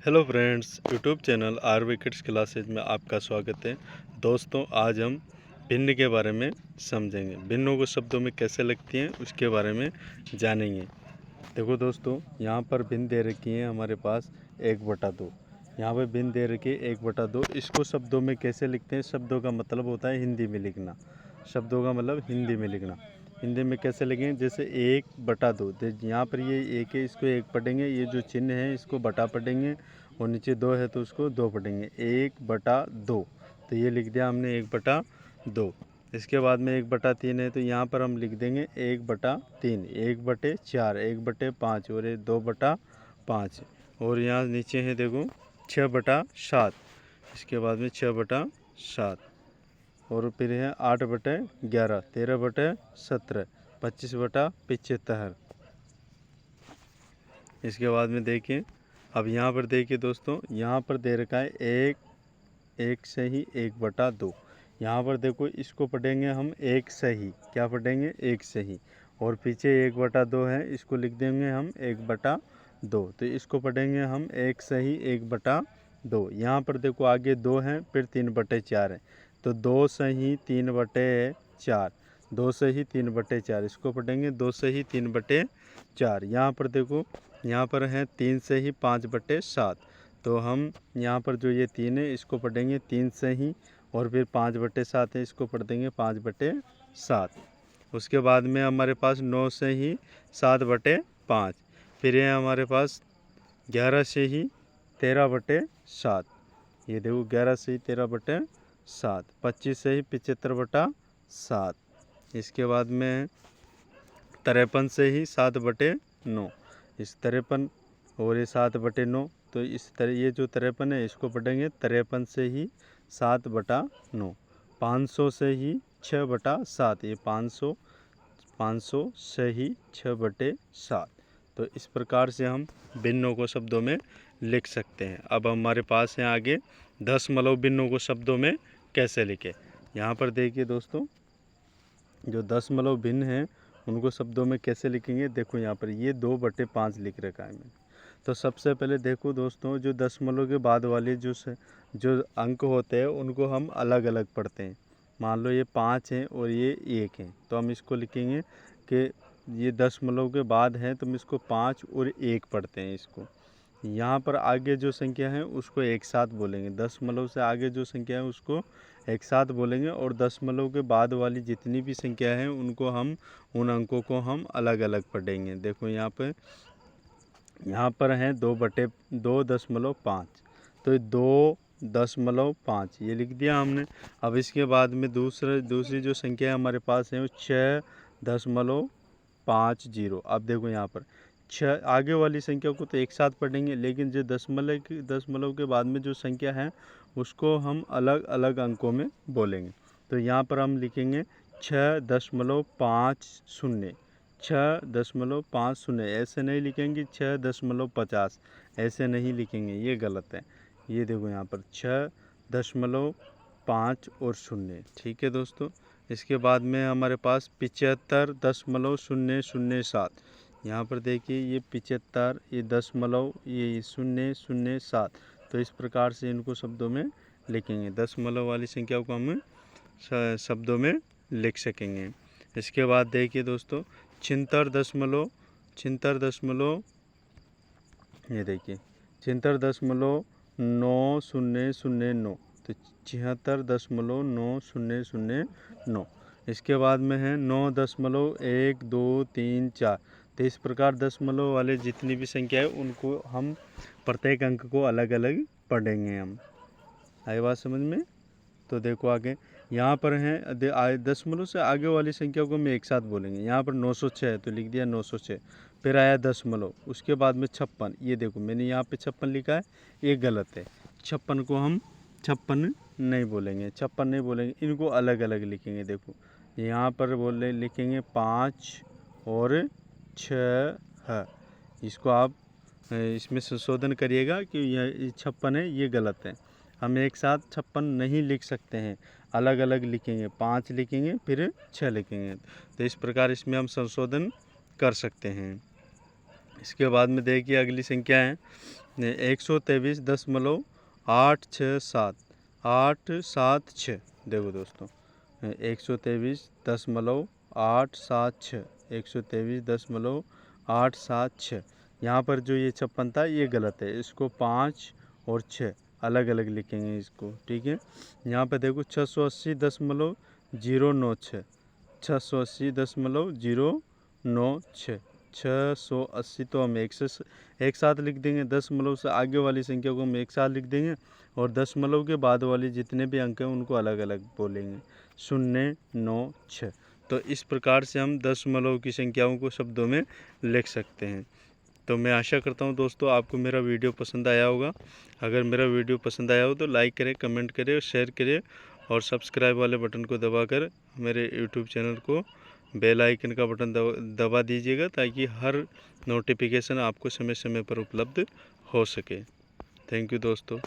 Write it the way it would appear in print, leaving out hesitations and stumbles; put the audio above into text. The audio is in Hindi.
Hello friends, YouTube channel R V kids classes में आपका स्वागत है। दोस्तों, आज हम भिन्न के बारे में समझेंगे। भिन्नों को शब्दों में कैसे लिखती हैं उसके बारे में जानेंगे। देखो दोस्तों, यहाँ पर भिन्न दे रखी है हमारे पास 1/2। यहाँ पर भिन्न दे रखी है 1/2। इसको शब्दों में कैसे लिखते हैं? शब्दों का मतलब होता है हिंदी में लिखना। शब्दों का मतलब हिंदी में लिखना। हिंदी में कैसे लिखेंगे? जैसे 1/2। यहाँ पर ये 1 है, इसको 1 पढ़ेंगे। ये जो चिन्ह है इसको बटा पढ़ेंगे, और नीचे 2 है तो उसको 2 पढ़ेंगे। 1/2, तो ये लिख दिया हमने 1/2। इसके बाद में 1/3 है, तो यहाँ पर हम लिख देंगे 1/3। 1/4, 1/5 और ये 2/5। और यहाँ नीचे है देखो 6/7। इसके बाद में 6/7, और फिर है 8/11, 13/17, 25/75। इसके बाद में देखिए, अब यहाँ पर देखिए दोस्तों, यहाँ पर दे रखा है 1 सही 1/2। यहाँ पर देखो, इसको पढ़ेंगे हम 1 सही। क्या पढ़ेंगे? 1 सही। और पीछे 1/2 है, इसको लिख देंगे हम 1/2। तो इसको पढ़ेंगे हम 1 सही 1/2। यहाँ पर देखो आगे 2 हैं, फिर 3/4 है, तो 2 सही 3/4। 2 सही 3/4, इसको पढ़ेंगे 2 सही 3/4। यहाँ पर देखो, यहाँ पर है 3 सही 5/7, तो हम यहाँ पर जो ये 3 है इसको पढ़ेंगे 3 सही, और फिर 5/7 है, इसको पढ़ देंगे 5/7। उसके बाद में हमारे पास 9 सही 7/5। फिर है हमारे पास 11 सही 13/7। ये देखो 11 सही 13/7। 25 सही 75/7। इसके बाद में 53 सही 7/9। इस 53 और ये 7/9, तो इस तरह ये जो 53 है इसको पढ़ेंगे 53 से ही 7/9। 500 से ही 6/7। ये 500 से ही 6/7। तो इस प्रकार से हम भिन्नों को शब्दों में लिख सकते हैं। अब हमारे पास है आगे दशमलव भिन्नों को शब्दों में कैसे लिखें। यहाँ पर देखिए दोस्तों, जो दशमलव भिन्न हैं उनको शब्दों में कैसे लिखेंगे। देखो यहाँ पर ये 2/5 लिख रखा है मैंने। तो सबसे पहले देखो दोस्तों, जो दशमलव के बाद वाले जो अंक होते हैं उनको हम अलग अलग पढ़ते हैं। मान लो ये 5 हैं और ये 1 है, तो हम इसको लिखेंगे कि ये दशमलव के बाद है, तो हम इसको 5 और 1 पढ़ते हैं इसको। यहाँ पर आगे जो संख्या है उसको एक साथ बोलेंगे। दशमलव से आगे जो संख्या है उसको एक साथ बोलेंगे, और दशमलव के बाद वाली जितनी भी संख्या है उनको हम उन अंकों को हम अलग अलग पढ़ेंगे। देखो यहाँ पर है 2/2.5, तो 2.5 ये लिख दिया हमने। अब इसके बाद में दूसरी जो संख्या हमारे पास है वो 6.50। अब देखो यहाँ पर 6 आगे वाली संख्या को तो एक साथ पढ़ेंगे, लेकिन जो दशमलव के बाद में जो संख्या है उसको हम अलग अलग अंकों में बोलेंगे। तो यहाँ पर हम लिखेंगे 6.50। 6.50 ऐसे नहीं लिखेंगे 6.50, ऐसे नहीं लिखेंगे, ये गलत है। ये देखो यहाँ पर 6.5 और 0। ठीक है दोस्तों। इसके बाद में हमारे पास 75.007। यहाँ पर देखिए ये 75, ये दशमलव, ये 007। तो इस प्रकार से इनको शब्दों में लिखेंगे। दशमलव वाली संख्या को हम शब्दों में लिख सकेंगे। इसके बाद देखिए दोस्तों, 76.9, ये देखिए 76.9009। तो 76.9009। इसके बाद में है 9.123 तो इस प्रकार दशमलव वाले जितनी भी संख्या है उनको हम प्रत्येक अंक को अलग अलग पढ़ेंगे हम। आई बात समझ में? तो देखो आगे यहाँ पर है दशमलव से आगे वाली संख्या को हम एक साथ बोलेंगे। यहाँ पर 906 तो लिख दिया 906। फिर आया दशमलव, उसके बाद में 56। ये देखो मैंने यहाँ पे 56 लिखा है, ये गलत है। 56 को हम 56 नहीं बोलेंगे, 56 नहीं बोलेंगे, इनको अलग अलग लिखेंगे। देखो यहाँ पर लिखेंगे 5 और 6। इसको आप इसमें संशोधन करिएगा कि यह 56 है, ये गलत है। हम एक साथ 56 नहीं लिख सकते हैं, अलग अलग लिखेंगे। 5 लिखेंगे फिर 6 लिखेंगे। तो इस प्रकार इसमें हम संशोधन कर सकते हैं। इसके बाद में देखिए अगली संख्या है 123.867 876। देखो दोस्तों 123.876 123.876। यहाँ पर जो ये 56 था ये गलत है, इसको 5 और 6 अलग अलग लिखेंगे इसको, ठीक है। यहाँ पे देखो 680.096 680.096 680 तो हम एक साथ लिख देंगे, दशमलव से आगे वाली संख्या को हम एक साथ लिख देंगे और दशमलव के बाद वाली जितने भी अंक हैं उनको अलग अलग बोलेंगे 096। तो इस प्रकार से हम दशमलव की संख्याओं को शब्दों में लिख सकते हैं। तो मैं आशा करता हूँ दोस्तों आपको मेरा वीडियो पसंद आया होगा। अगर मेरा वीडियो पसंद आया हो तो लाइक करें, कमेंट करें और शेयर करें और सब्सक्राइब वाले बटन को दबाकर मेरे यूट्यूब चैनल को बेल आइकन का बटन दबा दीजिएगा ताकि हर नोटिफिकेशन आपको समय समय पर उपलब्ध हो सके। थैंक यू दोस्तों।